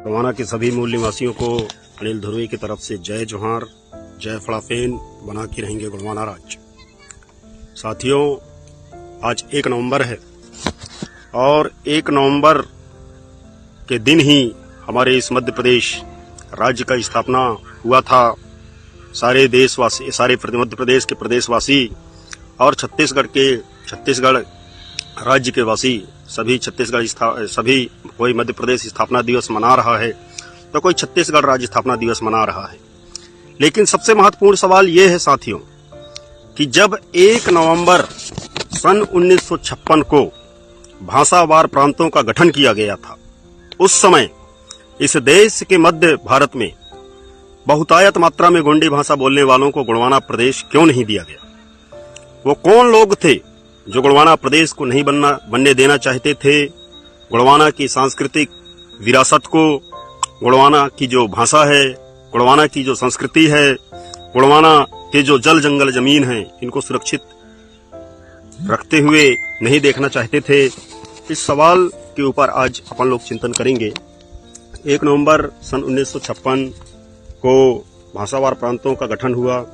रवाना के सभी मूल निवासियों को अनिल धुर्वे की तरफ से जय जोहार, जय फड़ाफेन, बना के रहेंगे गुणवाना राज्य। साथियों, आज 1 नवंबर है और 1 नवंबर के दिन ही हमारे इस मध्य प्रदेश राज्य का स्थापना हुआ था। सारे देशवासी, सारे मध्य प्रदेश के प्रदेशवासी और छत्तीसगढ़ राज्य के वासी सभी सभी कोई मध्य प्रदेश स्थापना दिवस मना रहा है तो कोई छत्तीसगढ़ राज्य स्थापना दिवस मना रहा है। लेकिन सबसे महत्वपूर्ण सवाल ये है साथियों कि जब 1 नवंबर सन 1956 को भाषावार प्रांतों का गठन किया गया था, उस समय इस देश के मध्य भारत में बहुतायत मात्रा में गोंडी भाषा बोलने वालों को गुणवाना प्रदेश क्यों नहीं दिया गया? वो कौन लोग थे जो गुणवाना प्रदेश को नहीं बनने देना चाहते थे? गुणवाना की सांस्कृतिक विरासत को, गुणवाना की जो भाषा है, गुणवाना की जो संस्कृति है, गुणवाना के जो जल जंगल जमीन है, इनको सुरक्षित रखते हुए नहीं देखना चाहते थे। इस सवाल के ऊपर आज अपन लोग चिंतन करेंगे। 1 नवंबर सन 1956 को भाषावार प्रांतों का गठन हुआ।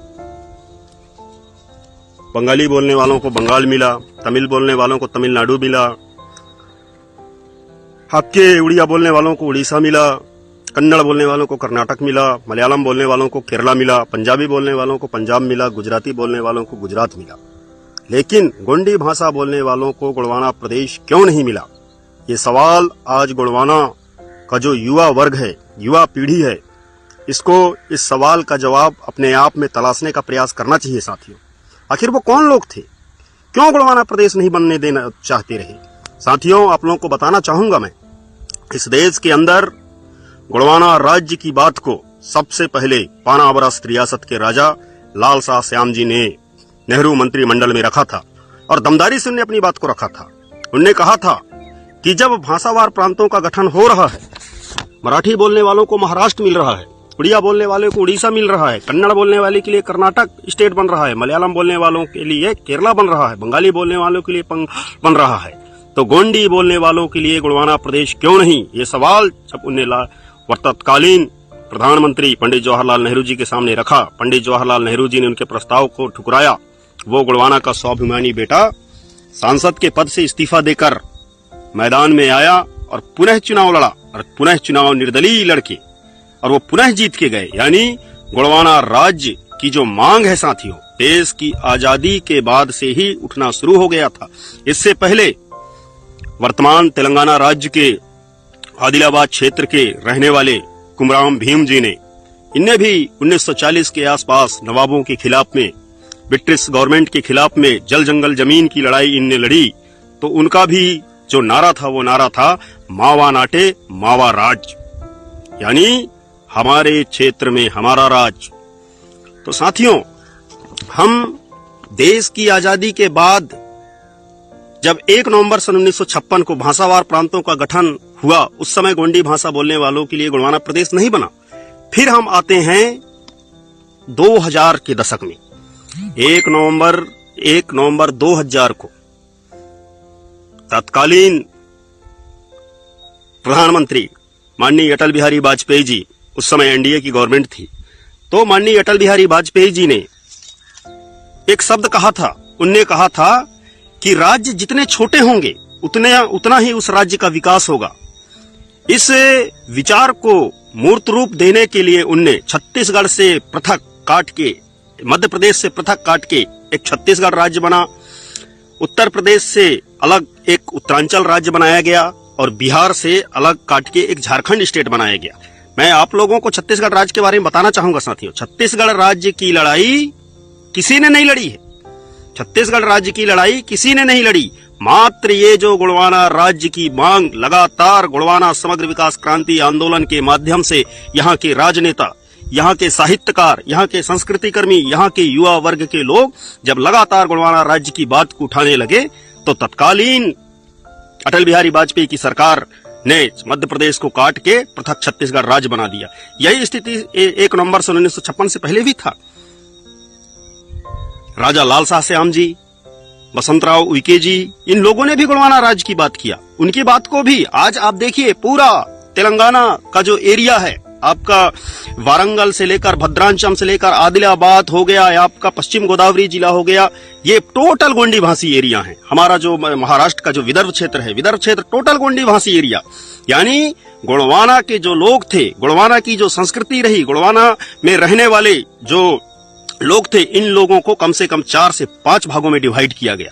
बंगाली बोलने वालों को बंगाल मिला, तमिल बोलने वालों को तमिलनाडु मिला, हाक्के उड़िया बोलने वालों को उड़ीसा मिला, कन्नड़ बोलने वालों को कर्नाटक मिला, मलयालम बोलने वालों को केरला मिला, पंजाबी बोलने वालों को पंजाब मिला, गुजराती बोलने वालों को गुजरात मिला। लेकिन गोंडी भाषा बोलने वालों को गुणवाना प्रदेश क्यों नहीं मिला? ये सवाल आज गुणवाना का जो युवा वर्ग है, युवा पीढ़ी है, इसको इस सवाल का जवाब अपने आप में तलाशने का प्रयास करना चाहिए साथियों। आखिर वो कौन लोग थे? क्यों गुणवाना प्रदेश नहीं बनने देना चाहते रहे? साथियों, आप लोगों को बताना चाहूंगा मैं, इस देश के अंदर गुणवाना राज्य की बात को सबसे पहले पानावरस रियासत के राजा लाल शाह श्याम जी ने नेहरू मंत्रिमंडल में रखा था और दमदारी से उन्होंने अपनी बात को रखा था। उन्होंने कहा था कि जब भाषावार प्रांतों का गठन हो रहा है, मराठी बोलने वालों को महाराष्ट्र मिल रहा है, उड़िया बोलने वाले को उड़ीसा मिल रहा है, कन्नड़ बोलने वाले के लिए कर्नाटक स्टेट बन रहा है, मलयालम बोलने वालों के लिए केरला बन रहा है, बंगाली बोलने वालों के लिए बन रहा है, तो गोंडी बोलने वालों के लिए गुणवाना प्रदेश क्यों नहीं? ये सवाल जब उन्हें तत्कालीन प्रधानमंत्री पंडित जवाहरलाल नेहरू जी के सामने रखा, पंडित जवाहरलाल नेहरू जी ने उनके प्रस्ताव को ठुकराया। वो गुणवाना का स्वाभिमानी बेटा सांसद के पद से इस्तीफा देकर मैदान में आया और पुनः चुनाव लड़ा और पुनः चुनाव निर्दलीय लड़के और वो पुनः जीत के गए। यानी गुणवाना राज्य की जो मांग है साथियों, देश की आजादी के बाद से ही उठना शुरू हो गया था। इससे पहले वर्तमान तेलंगाना राज्य के आदिलाबाद क्षेत्र के रहने वाले कुमराम भीम जी ने, इनने भी 1940 के आसपास नवाबों के खिलाफ में, ब्रिटिश गवर्नमेंट के खिलाफ में जल जंगल जमीन की लड़ाई इनने लड़ी। तो उनका भी जो नारा था वो नारा था मावा नाटे मावा राज, यानी हमारे क्षेत्र में हमारा राज। तो साथियों, हम देश की आजादी के बाद जब 1 नवंबर सन 1956 को भाषावार प्रांतों का गठन हुआ, उस समय गोंडी भाषा बोलने वालों के लिए गुणवाना प्रदेश नहीं बना। फिर हम आते हैं 2000 के दशक में। 1 नवंबर 2000 को तत्कालीन प्रधानमंत्री माननीय अटल बिहारी वाजपेयी जी, उस समय एनडीए की गवर्नमेंट थी, तो माननीय अटल बिहारी वाजपेयी जी ने एक शब्द कहा था। उनने कहा था कि राज्य जितने छोटे होंगे उतना ही उस राज्य का विकास होगा। इस विचार को मूर्त रूप देने के लिए उनने छत्तीसगढ़ से पृथक काट के, मध्य प्रदेश से पृथक काट के एक छत्तीसगढ़ राज्य बना, उत्तर प्रदेश से अलग एक उत्तरांचल राज्य बनाया गया और बिहार से अलग काट के एक झारखंड स्टेट बनाया गया। मैं आप लोगों को छत्तीसगढ़ राज्य के बारे में बताना चाहूंगा साथियों। छत्तीसगढ़ राज्य की लड़ाई किसी ने नहीं लड़ी है। छत्तीसगढ़ राज्य की लड़ाई किसी ने नहीं लड़ी। मात्र ये जो गुणवाना राज्य की मांग लगातार गुणवाना समग्र विकास क्रांति आंदोलन के माध्यम से यहाँ के राजनेता, यहाँ के साहित्यकार, यहाँ के संस्कृति कर्मी, यहाँ के युवा वर्ग के लोग जब लगातार गुणवाना राज्य की बात को उठाने लगे, तो तत्कालीन अटल बिहारी वाजपेयी की सरकार ने मध्य प्रदेश को काट के पृथक छत्तीसगढ़ राज्य बना दिया। यही स्थिति 1 नवंबर 1956 से पहले भी था। राजा लाल शाह श्याम जी, बसंतराव उइके जी, इन लोगों ने भी गुणवाना राज्य की बात किया। उनकी बात को भी आज आप देखिए पूरा तेलंगाना का जो एरिया है आपका, वारंगल से लेकर भद्रांचल से लेकर आदिलाबाद हो गया, आपका पश्चिम गोदावरी जिला हो गया, ये टोटल गोंडी भाषी एरिया है। हमारा जो महाराष्ट्र का जो विदर्भ क्षेत्र है, विदर्भ क्षेत्र टोटल गोंडी भाषी एरिया। यानी गोंडवाना के जो लोग थे, गोंडवाना की जो संस्कृति रही, गोंडवाना में रहने वाले जो लोग थे, इन लोगों को कम से कम 4 से 5 भागों में डिवाइड किया गया।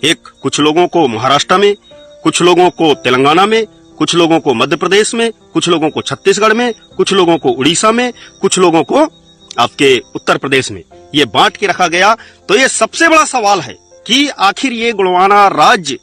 एक, कुछ लोगों को महाराष्ट्र में, कुछ लोगों को तेलंगाना में, कुछ लोगों को मध्य प्रदेश में, कुछ लोगों को छत्तीसगढ़ में, कुछ लोगों को उड़ीसा में, कुछ लोगों को आपके उत्तर प्रदेश में, ये बांट के रखा गया। तो ये सबसे बड़ा सवाल है कि आखिर ये गोंडवाना राज्य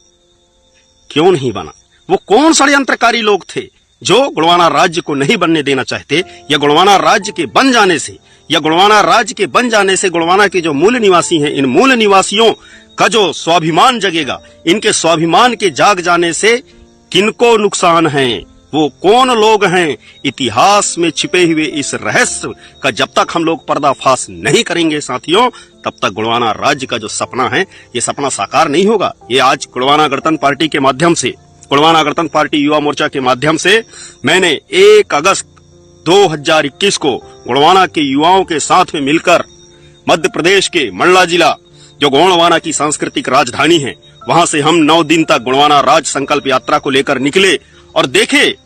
क्यों नहीं बना? वो कौन षड्यंत्रकारी लोग थे जो गोंडवाना राज्य को नहीं बनने देना चाहते, या गोंडवाना राज्य के बन जाने से, या गोंडवाना राज्य के बन जाने से गोंडवाना के जो मूल निवासी हैं, इन मूल निवासियों का जो स्वाभिमान जगेगा, इनके स्वाभिमान के जाग जाने से किनको नुकसान है? वो कौन लोग हैं? इतिहास में छिपे हुए इस रहस्य का जब तक हम लोग पर्दाफाश नहीं करेंगे साथियों, तब तक गोंडवाना राज्य का जो सपना है, ये सपना साकार नहीं होगा। ये आज गोंडवाना गणतंत्र पार्टी के माध्यम से, गोंडवाना गणतंत्र पार्टी युवा मोर्चा के माध्यम से मैंने 1 अगस्त 2021 को गोंडवाना के युवाओं के साथ में मिलकर मध्य प्रदेश के मंडला जिला, जो गोंडवाना की सांस्कृतिक राजधानी है, वहां से हम 9 दिन तक गोंडवाना राज संकल्प यात्रा को लेकर निकले और देखे।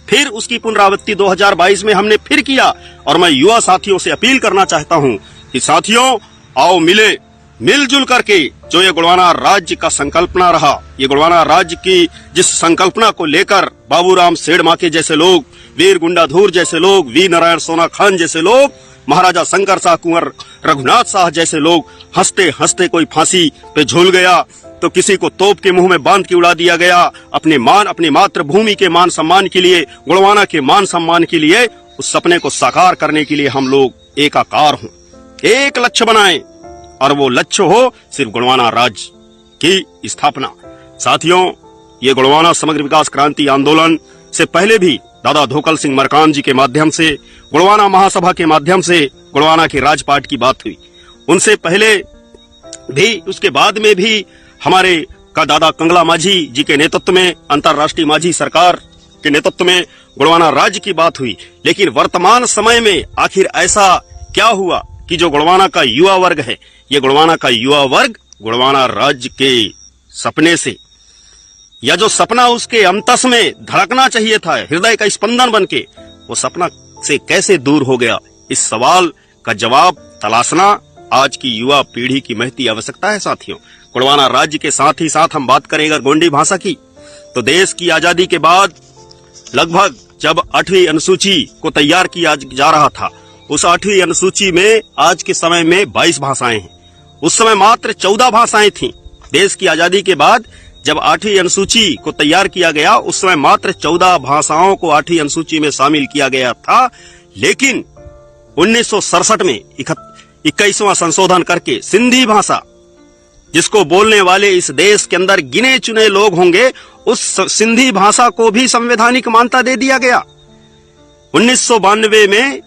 फिर उसकी पुनरावृत्ति 2022 में हमने फिर किया। और मैं युवा साथियों से अपील करना चाहता हूं कि साथियों, आओ मिलजुल करके जो ये गोंडवाना राज्य का संकल्पना रहा, ये गोंडवाना राज्य की जिस संकल्पना को लेकर बाबूराम सेठमाके जैसे लोग, वीर गुंडाधुर जैसे लोग, वीर नारायण सोना खान जैसे लोग, महाराजा शंकर शाह, कुंवर रघुनाथ शाह जैसे लोग हंसते हंसते कोई फांसी पे झूल गया, तो किसी को तोप के मुंह में बांध के उड़ा दिया गया। अपनी मातृभूमि के मान सम्मान के लिए, गोंडवाना के मान सम्मान के लिए, उस सपने को साकार करने के लिए हम लोग एकाकार हों, एक लक्ष्य बनाएं, और वो लक्ष्य हो सिर्फ गोंडवाना राज्य की स्थापना। साथियों, ये गोंडवाना समग्र विकास क्रांति आंदोलन से पहले भी दादा धोकल सिंह मरकाम जी के माध्यम से, गोंडवाना महासभा के माध्यम से गोंडवाना के राजपाट की बात हुई। उनसे पहले भी, उसके बाद में भी हमारे का दादा कंगला माझी जी के नेतृत्व में, अंतर्राष्ट्रीय माझी सरकार के नेतृत्व में गोंडवाना राज्य की बात हुई। लेकिन वर्तमान समय में आखिर ऐसा क्या हुआ कि जो गोंडवाना का युवा वर्ग है, ये गोंडवाना का युवा वर्ग गोंडवाना राज्य के सपने से, या जो सपना उसके अंतस में धड़कना चाहिए था, हृदय का स्पंदन बनके, वो सपना से कैसे दूर हो गया? इस सवाल का जवाब तलाशना आज की युवा पीढ़ी की महती आवश्यकता है। साथियों, गोंडवाना राज्य के साथ ही साथ हम बात करें अगर गोंडी भाषा की, तो देश की आजादी के बाद लगभग जब 8वीं अनुसूची को तैयार किया जा रहा था, उस 8वीं अनुसूची में आज के समय में 22 भाषाएं हैं। उस समय मात्र 14 भाषाएं थीं। देश की आजादी के बाद जब 8वीं अनुसूची को तैयार किया गया, उस समय मात्र 14 भाषाओं को 8वीं अनुसूची में शामिल किया गया था। लेकिन 1967 में 21वां संशोधन करके सिंधी भाषा, जिसको बोलने वाले इस देश के अंदर गिने चुने लोग होंगे, उस सिंधी भाषा को भी संवैधानिक मान्यता दे दिया गया। 1992 में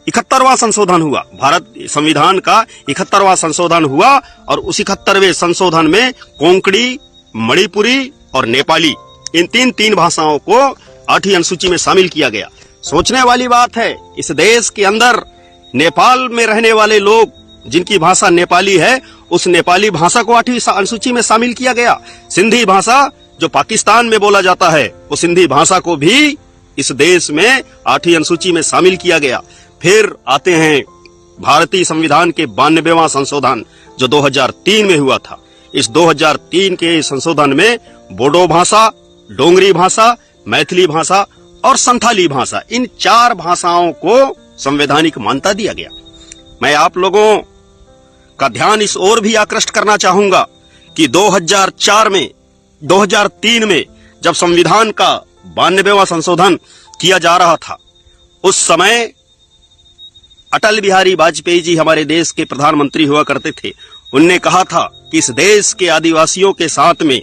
71वां संशोधन हुआ, भारत संविधान का 71वां संशोधन हुआ, और उस 71वें संशोधन में कोंकणी, मणिपुरी और नेपाली, इन तीन भाषाओं को 8वीं अनुसूची में शामिल किया गया। सोचने वाली बात है, इस देश के अंदर नेपाल में रहने वाले लोग जिनकी भाषा नेपाली है, उस नेपाली भाषा को 8वीं अनुसूची में शामिल किया गया। सिंधी भाषा जो पाकिस्तान में बोला जाता है, वो सिंधी भाषा को भी इस देश में 8वीं अनुसूची में शामिल किया गया। फिर आते हैं भारतीय संविधान के 92वां संशोधन जो 2003 में हुआ था। इस 2003 के संशोधन में बोडो भाषा, डोंगरी भाषा, मैथिली भाषा और संथाली भाषा, इन 4 भाषाओं को संवैधानिक मान्यता दिया गया। मैं आप लोगों का ध्यान इस ओर भी आकृष्ट करना चाहूंगा कि 2003 में जब संविधान का 92वां संशोधन किया जा रहा था, उस समय अटल बिहारी वाजपेयी जी हमारे देश के प्रधानमंत्री हुआ करते थे। उनने कहा था कि इस देश के आदिवासियों के साथ में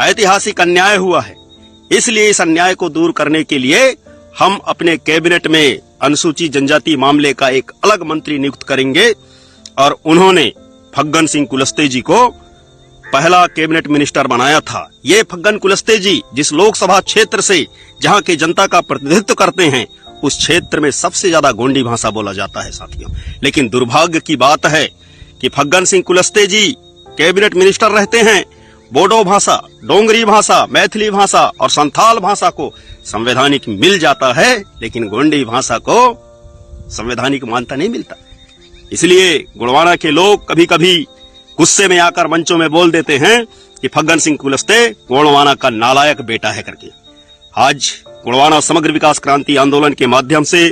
ऐतिहासिक अन्याय हुआ है, इसलिए इस अन्याय को दूर करने के लिए हम अपने कैबिनेट में अनुसूचित जनजाति मामले का एक अलग मंत्री नियुक्त करेंगे। और उन्होंने फग्गन सिंह कुलस्ते जी को पहला कैबिनेट मिनिस्टर बनाया था। ये फग्गन कुलस्ते जी जिस लोकसभा क्षेत्र से जहां के जनता का प्रतिनिधित्व करते हैं, उस क्षेत्र में सबसे ज्यादा गोंडी भाषा बोला जाता है साथियों। लेकिन दुर्भाग्य की बात है कि फग्गन सिंह कुलस्ते जी कैबिनेट मिनिस्टर रहते हैं, बोडो भाषा, डोंगरी भाषा, मैथिली भाषा और संथाल भाषा को संवैधानिक मिल जाता है, लेकिन गोंडी भाषा को संवैधानिक मान्यता नहीं मिलता। इसलिए गोंडवाना के लोग कभी कभी गुस्से में आकर मंचों में बोल देते हैं कि फग्गन सिंह कुलस्ते गोंडवाना का नालायक बेटा है करके। आज गोंडवाना समग्र विकास क्रांति आंदोलन के माध्यम से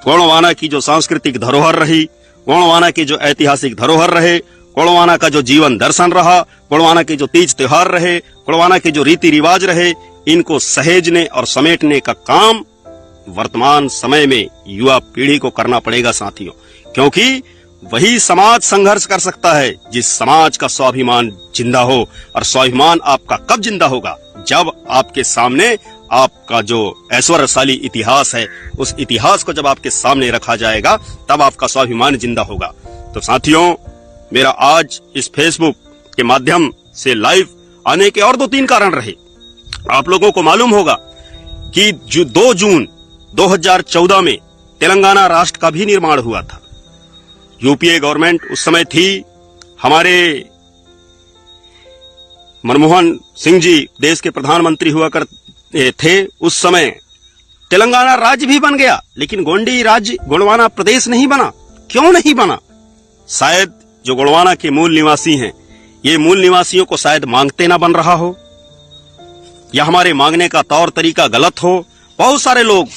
गोंडवाना की जो सांस्कृतिक धरोहर रही, गोंडवाना की जो ऐतिहासिक धरोहर रहे, गोंडवाना का जो जीवन दर्शन रहा, गोंडवाना के जो तीज त्योहार रहे, गोंडवाना के जो रीति रिवाज रहे, इनको सहेजने और समेटने का काम वर्तमान समय में युवा पीढ़ी को करना पड़ेगा साथियों, क्योंकि वही समाज संघर्ष कर सकता है जिस समाज का स्वाभिमान जिंदा हो। और स्वाभिमान आपका कब जिंदा होगा? जब आपके सामने आपका जो ऐश्वर्यशाली इतिहास है, उस इतिहास को जब आपके सामने रखा जाएगा, तब आपका स्वाभिमान जिंदा होगा। तो साथियों, मेरा आज इस फेसबुक के माध्यम से लाइव आने के और 2-3 कारण रहे। आप लोगों को मालूम होगा कि 2 जून 2014 में तेलंगाना राष्ट्र का भी निर्माण हुआ था। यूपीए गवर्नमेंट उस समय थी, हमारे मनमोहन सिंह जी देश के प्रधानमंत्री हुआ करते थे। उस समय तेलंगाना राज्य भी बन गया, लेकिन गोंडी राज्य गोंडवाना प्रदेश नहीं बना। क्यों नहीं बना? शायद जो गोंडवाना के मूल निवासी हैं, ये मूल निवासियों को शायद मांगते ना बन रहा हो, या हमारे मांगने का तौर तरीका गलत हो। बहुत सारे लोग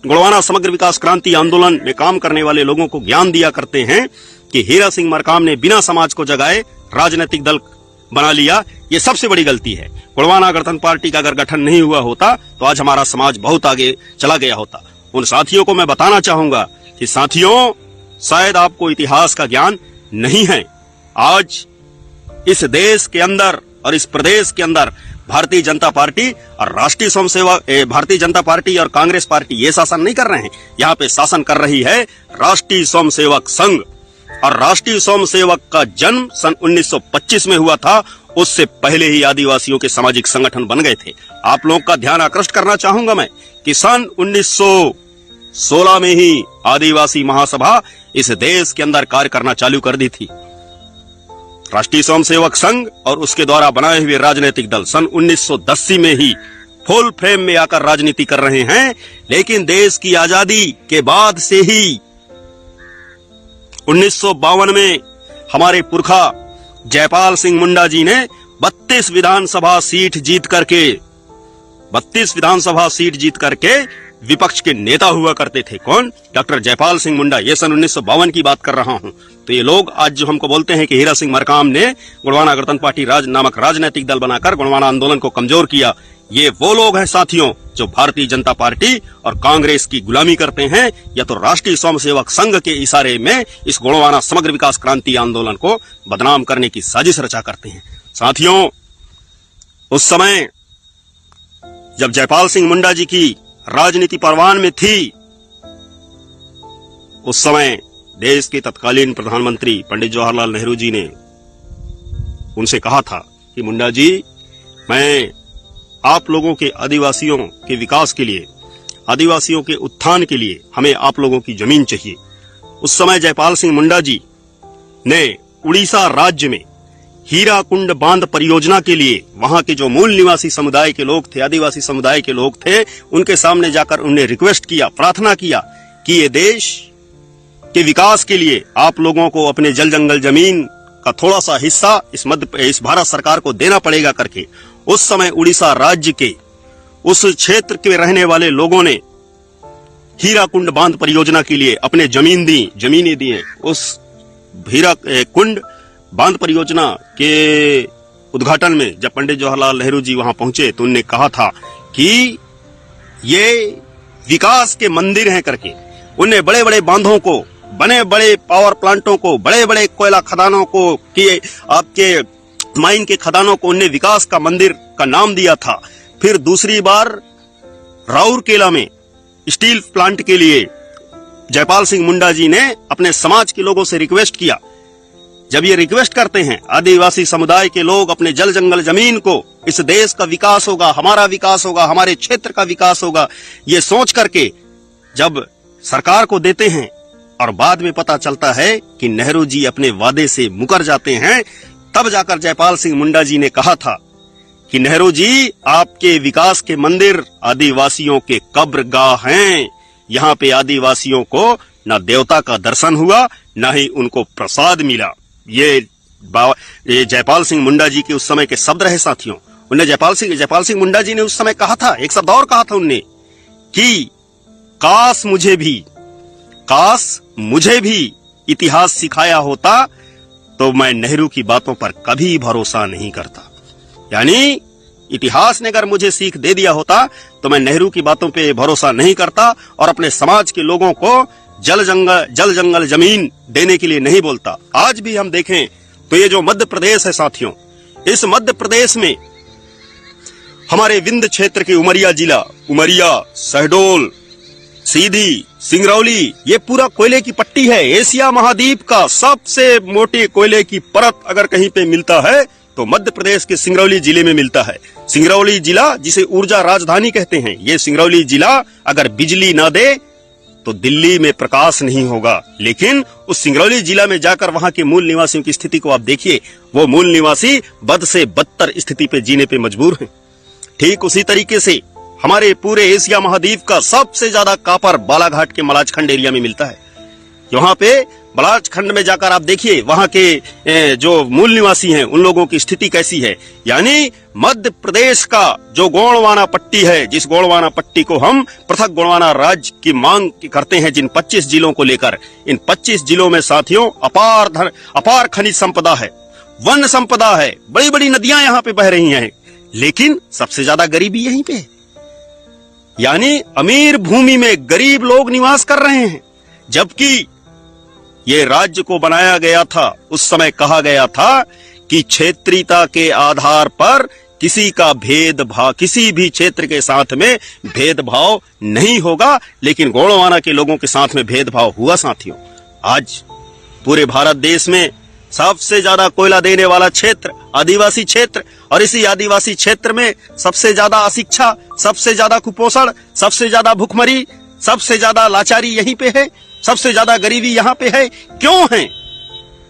गोंडवाना समग्र विकास क्रांति आंदोलन में काम करने वाले लोगों को ज्ञान दिया करते हैं कि हीरा सिंह मरकाम ने बिना समाज को जगाए राजनीतिक दल बना लिया। ये सबसे बड़ी गलती है। गोंडवाना गणतंत्र पार्टी का अगर गठन नहीं हुआ होता तो आज हमारा समाज बहुत आगे चला गया होता। उन साथियों को मैं बताना चाहूंगा कि साथियों, शायद आपको इतिहास का ज्ञान नहीं है। आज इस देश के अंदर और इस प्रदेश के अंदर भारतीय जनता पार्टी और राष्ट्रीय स्वयंसेवक भारतीय जनता पार्टी और कांग्रेस पार्टी ये शासन नहीं कर रहे हैं। यहाँ पे शासन कर रही है राष्ट्रीय स्वयंसेवक संघ। और राष्ट्रीय स्वयंसेवक का जन्म सन 1925 में हुआ था। उससे पहले ही आदिवासियों के सामाजिक संगठन बन गए थे। आप लोगों का ध्यान आकृष्ट करना चाहूंगा मैं कि सन 1916 में ही आदिवासी महासभा इस देश के अंदर कार्य करना चालू कर दी थी। राष्ट्रीय स्वयंसेवक संघ और उसके द्वारा बनाए हुए राजनीतिक दल सन 1980 में ही फुल फ्रेम में आकर राजनीति कर रहे हैं। लेकिन देश की आजादी के बाद से ही 1952 में हमारे पुरखा जयपाल सिंह मुंडा जी ने 32 विधानसभा सीट जीत करके विपक्ष के नेता हुआ करते थे। कौन? डॉक्टर जयपाल सिंह मुंडा। ये सन 1952 की बात कर रहा हूं। तो ये लोग आज जो हमको बोलते हैं कि हीरा सिंह मरकाम ने गोंडवाना गणतंत्र पार्टी नामक राजनीतिक दल बनाकर गोंडवाना आंदोलन को कमजोर किया, ये वो लोग हैं साथियों जो भारतीय जनता पार्टी और कांग्रेस की गुलामी करते हैं, या तो राष्ट्रीय स्वयंसेवक संघ के इशारे में इस गोंडवाना समग्र विकास क्रांति आंदोलन को बदनाम करने की साजिश रचा करते हैं। साथियों, उस समय जब जयपाल सिंह मुंडा जी की राजनीति परवान में थी, उस समय देश के तत्कालीन प्रधानमंत्री पंडित जवाहरलाल नेहरू जी ने उनसे कहा था कि मुंडा जी, मैं आप लोगों के आदिवासियों के विकास के लिए, आदिवासियों के उत्थान के लिए हमें आप लोगों की जमीन चाहिए। उस समय जयपाल सिंह मुंडा जी ने उड़ीसा राज्य में हीरा कुंड बांध परियोजना के लिए वहां के जो मूल निवासी समुदाय के लोग थे, आदिवासी समुदाय के लोग थे, उनके सामने जाकर उन्हें रिक्वेस्ट किया, प्रार्थना किया कि ये देश के विकास के लिए आप लोगों को अपने जल जंगल जमीन का थोड़ा सा हिस्सा इस भारत सरकार को देना पड़ेगा करके। उस समय उड़ीसा राज्य के उस क्षेत्र के रहने वाले लोगों ने हीरा कुंड बांध परियोजना के लिए अपने जमीनें दी। उस हीरा कुंड बांध परियोजना के उद्घाटन में जब पंडित जवाहरलाल नेहरू जी वहां पहुंचे तो उन्होंने कहा था कि ये विकास के मंदिर हैं करके। उन्हें बड़े बड़े बांधों को, बड़े बड़े पावर प्लांटों को, बड़े बड़े कोयला खदानों को, कि आपके माइन के खदानों को उन्हें विकास का मंदिर का नाम दिया था। फिर दूसरी बार राउरकेला में स्टील प्लांट के लिए जयपाल सिंह मुंडा जी ने अपने समाज के लोगों से रिक्वेस्ट किया जब ये रिक्वेस्ट करते हैं आदिवासी समुदाय के लोग अपने जल जंगल जमीन को, इस देश का विकास होगा, हमारा विकास होगा, हमारे क्षेत्र का विकास होगा, ये सोच करके जब सरकार को देते हैं और बाद में पता चलता है कि नेहरू जी अपने वादे से मुकर जाते हैं, तब जाकर जयपाल सिंह मुंडा जी ने कहा था कि नेहरू जी, आपके विकास के मंदिर आदिवासियों के कब्रगाह हैं। यहाँ पे आदिवासियों को न देवता का दर्शन हुआ, न ही उनको प्रसाद मिला। ये जयपाल सिंह मुंडा जी के उस समय के शब्द रहे साथियों। उन्हें जयपाल सिंह मुंडा जी ने उस समय कहा था, एक शब्द और कहा था उनने कि काश मुझे भी इतिहास सिखाया होता तो मैं नेहरू की बातों पर कभी भरोसा नहीं करता। यानी इतिहास ने अगर मुझे सीख दे दिया होता तो मैं नेहरू की बातों पे भरोसा नहीं करता और अपने समाज के लोगों को जल जंगल जमीन देने के लिए नहीं बोलता। आज भी हम देखें तो ये जो मध्य प्रदेश है साथियों, इस मध्य प्रदेश में हमारे विंध्य क्षेत्र के उमरिया जिला, उमरिया, शहडोल, सीधी, सिंगरौली, ये पूरा कोयले की पट्टी है। एशिया महाद्वीप का सबसे मोटे कोयले की परत अगर कहीं पे मिलता है तो मध्य प्रदेश के सिंगरौली जिले में मिलता है। सिंगरौली जिला, जिसे ऊर्जा राजधानी कहते हैं, ये सिंगरौली जिला अगर बिजली ना दे तो दिल्ली में प्रकाश नहीं होगा। लेकिन उस सिंगरौली जिला में जाकर वहां के मूल निवासियों की स्थिति को आप देखिए, वो मूल निवासी बद से बदतर स्थिति पे जीने पे मजबूर हैं। ठीक उसी तरीके से हमारे पूरे एशिया महाद्वीप का सबसे ज्यादा कापर बालाघाट के मलाजखंड एरिया में मिलता है। यहाँ पे बलाचखंड में जाकर आप देखिए वहां के जो मूल निवासी हैं उन लोगों की स्थिति कैसी है। यानी मध्य प्रदेश का जो गोंडवाना पट्टी है, जिस गोंडवाना पट्टी को हम पृथक गोंडवाना राज्य की मांग करते हैं, जिन 25 जिलों को लेकर, इन 25 जिलों में साथियों अपार खनिज संपदा है, वन संपदा है, बड़ी बड़ी नदियां यहाँ पे बह रही हैं, लेकिन सबसे ज्यादा गरीबी यहीं पे है। यानी अमीर भूमि में गरीब लोग निवास कर रहे हैं। जबकि ये राज्य को बनाया गया था, उस समय कहा गया था कि क्षेत्रीयता के आधार पर किसी का भेदभाव, किसी भी क्षेत्र के साथ में भेदभाव नहीं होगा, लेकिन गोंडवाना के लोगों के साथ में भेदभाव हुआ साथियों। आज पूरे भारत देश में सबसे ज्यादा कोयला देने वाला क्षेत्र आदिवासी क्षेत्र, और इसी आदिवासी क्षेत्र में सबसे ज्यादा अशिक्षा, सबसे ज्यादा कुपोषण, सबसे ज्यादा भूखमरी, सबसे ज्यादा लाचारी यहीं पे है, सबसे ज्यादा गरीबी यहाँ पे है। क्यों है?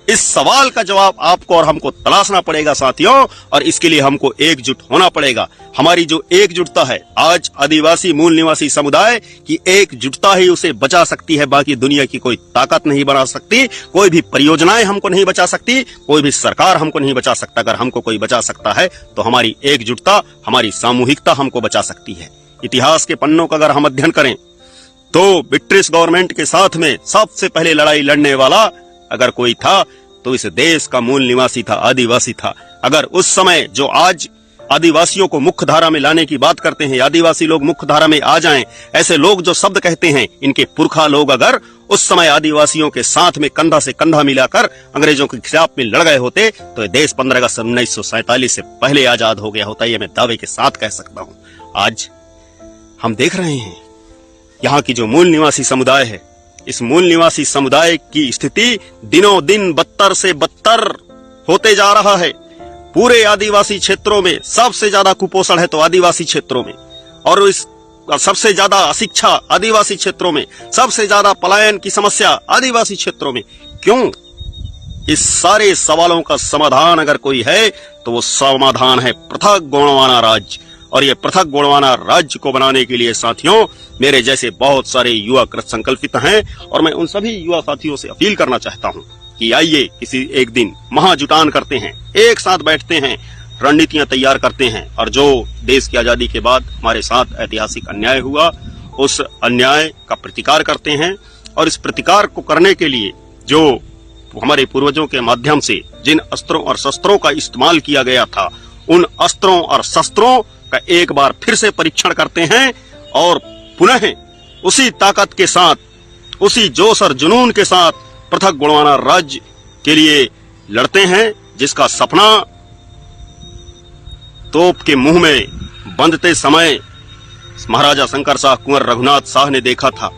इस सवाल का जवाब आपको और हमको तलाशना पड़ेगा साथियों, और इसके लिए हमको एकजुट होना पड़ेगा। हमारी जो एकजुटता है, आज आदिवासी मूल निवासी समुदाय की एकजुटता ही उसे बचा सकती है। बाकी दुनिया की कोई ताकत नहीं बना सकती, कोई भी परियोजनाएं हमको नहीं बचा सकती, कोई भी सरकार हमको नहीं बचा सकता। अगर हमको कोई बचा सकता है तो हमारी एकजुटता, हमारी सामूहिकता हमको बचा सकती है। इतिहास के पन्नों का अगर हम अध्ययन करें तो ब्रिटिश गवर्नमेंट के साथ में सबसे पहले लड़ाई लड़ने वाला अगर कोई था तो इस देश का मूल निवासी था, आदिवासी था। अगर उस समय जो आज आदिवासियों को मुख्य धारा में लाने की बात करते हैं, आदिवासी लोग मुख्य धारा में आ जाएं, ऐसे लोग जो शब्द कहते हैं, इनके पुरखा लोग अगर उस समय आदिवासियों के साथ में कंधा से कंधा मिलाकर अंग्रेजों के खिलाफ में लड़ गए होते तो देश 15 अगस्त 1947 से पहले आजाद हो गया होता। ये मैं दावे के साथ कह सकता हूँ। आज हम देख रहे हैं यहाँ की जो मूल निवासी समुदाय है, इस मूल निवासी समुदाय की स्थिति दिनों दिन बदतर से बदतर होते जा रहा है। पूरे आदिवासी क्षेत्रों में सबसे ज्यादा कुपोषण है तो आदिवासी क्षेत्रों में, और इस सबसे ज्यादा अशिक्षा आदिवासी क्षेत्रों में, सबसे ज्यादा पलायन की समस्या आदिवासी क्षेत्रों में। क्यों? इस सारे सवालों का समाधान अगर कोई है तो वो समाधान है पृथक गोंडवाना राज्य। और ये पृथक गोंडवाना राज्य को बनाने के लिए साथियों मेरे जैसे बहुत सारे युवा कृत संकल्पित हैं, और मैं उन सभी युवा साथियों से अपील करना चाहता हूं कि आइए किसी एक दिन महाजुटान करते हैं, एक साथ बैठते हैं, रणनीतियां तैयार करते हैं, और जो देश की आजादी के बाद हमारे साथ ऐतिहासिक अन्याय हुआ उस अन्याय का प्रतिकार करते हैं। और इस प्रतिकार को करने के लिए जो हमारे पूर्वजों के माध्यम से जिन अस्त्रों और शस्त्रों का इस्तेमाल किया गया था, उन अस्त्रों और शस्त्रों का एक बार फिर से परीक्षण करते हैं और पुनः उसी ताकत के साथ, उसी जोश और जुनून के साथ पृथक गोंडवाना राज्य के लिए लड़ते हैं, जिसका सपना तोप के मुंह में बंधते समय महाराजा शंकर शाह कुंवर रघुनाथ शाह ने देखा था,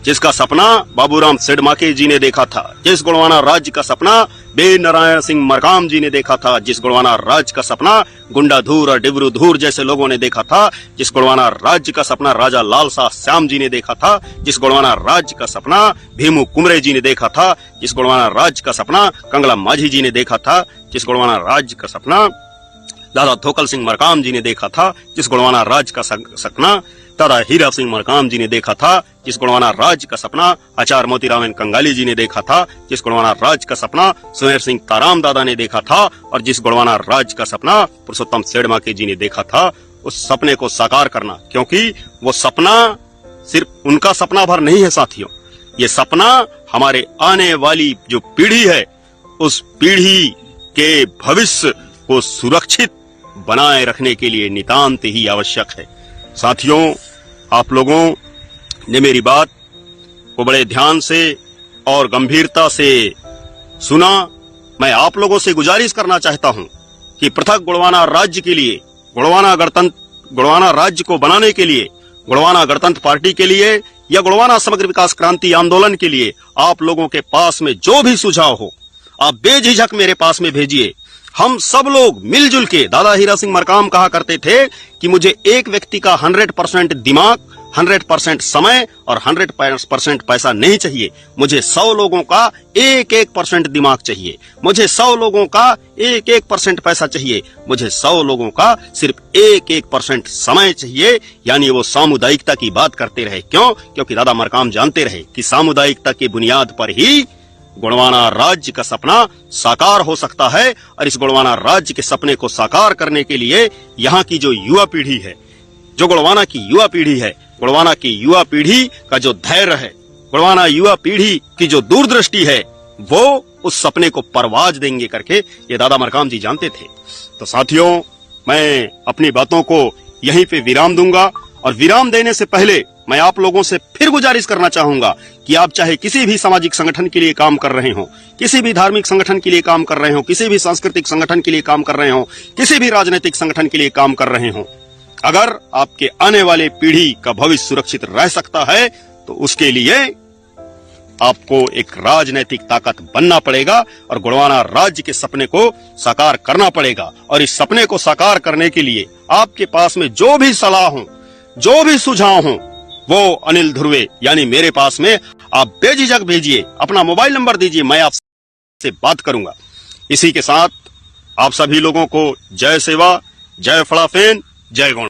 जिसका सपना बाबूराम सिडमाके जी ने देखा था, जिस गोंडवाना राज्य का सपना बे नारायण सिंह मरकाम जी ने देखा था, जिस गोंडवाना राज्य का सपना गुंडाधूर और डिब्रूधूर जैसे लोगों ने देखा था, जिस गोंडवाना राज्य का सपना राजा लाल शाह श्याम जी ने देखा था, जिस गोंडवाना राज्य का सपना भीमू कुमरे जी ने देखा था, जिस गोंडवाना राज्य का सपना कंगला माझी जी ने देखा था, जिस गोंडवाना राज्य का सपना दादा धोकल सिंह मरकाम जी ने देखा था, जिस गोंडवाना राज्य का सपना दादा हीरा सिंह मरकाम जी ने देखा था, जिस गोंडवाना राज्य का सपना आचार्य मोतीराम कंगाली जी ने देखा था, जिस गोंडवाना राज्य का सपना सुमेर सिंह ताराम दादा ने देखा था, और जिस गोंडवाना राज्य का सपना पुरुषोत्तम सेठमाके जी ने देखा था, उस सपने को साकार करना, क्योंकि वो सपना सिर्फ उनका सपना भर नहीं है साथियों, ये सपना हमारे आने वाली जो पीढ़ी है उस पीढ़ी के भविष्य को सुरक्षित बनाए रखने के लिए नितांत ही आवश्यक है। साथियों, आप लोगों ने मेरी बात को बड़े ध्यान से और गंभीरता से सुना। मैं आप लोगों से गुजारिश करना चाहता हूं कि पृथक गोंडवाना राज्य के लिए, गोंडवाना राज्य को बनाने के लिए, गोंडवाना गणतंत्र पार्टी के लिए या गोंडवाना समग्र विकास क्रांति आंदोलन के लिए आप लोगों के पास में जो भी सुझाव हो, आप बेझिझक मेरे पास में भेजिए। हम सब लोग मिलजुल के, दादा हीरा सिंह मरकाम कहा करते थे कि मुझे एक व्यक्ति का 100% दिमाग, 100% समय और 100% पैसा नहीं चाहिए, मुझे 100 लोगों का 1% दिमाग चाहिए, मुझे 100 लोगों का 1% पैसा चाहिए, मुझे 100 लोगों का सिर्फ 1% समय चाहिए। यानी वो सामुदायिकता की बात करते रहे। क्यों? क्योंकि दादा मरकाम जानते रहे कि सामुदायिकता की बुनियाद पर ही गोंडवाना राज्य का सपना साकार हो सकता है। और इस गोंडवाना राज्य के सपने को साकार करने के लिए यहाँ की जो युवा पीढ़ी है, जो गोंडवाना की युवा पीढ़ी है, गोंडवाना की युवा पीढ़ी का जो धैर्य है, गोंडवाना युवा पीढ़ी की जो दूरदृष्टि है, वो उस सपने को परवाज देंगे करके ये दादा मरकाम जी जानते थे। तो साथियों, मैं अपनी बातों को यहीं पे विराम दूंगा, और विराम देने से पहले मैं आप लोगों से फिर गुजारिश करना चाहूंगा कि आप चाहे किसी भी सामाजिक संगठन के लिए काम कर रहे हो, किसी भी धार्मिक संगठन के लिए काम कर रहे हो, किसी भी सांस्कृतिक संगठन के लिए काम कर रहे हो, किसी भी राजनीतिक संगठन के लिए काम कर रहे हो, अगर आपके आने वाले पीढ़ी का भविष्य सुरक्षित रह सकता है तो उसके लिए आपको एक राजनीतिक ताकत बनना पड़ेगा और गोंडवाना राज्य के सपने को साकार करना पड़ेगा। और इस सपने को साकार करने के लिए आपके पास में जो भी सलाह हो, जो भी सुझाव हो, वो अनिल ध्रुवे यानी मेरे पास में आप बेझिझक भेजिए, अपना मोबाइल नंबर दीजिए, मैं आपसे बात करूंगा। इसी के साथ आप सभी लोगों को जय सेवा, जय फड़ाफेन, जय गौंड।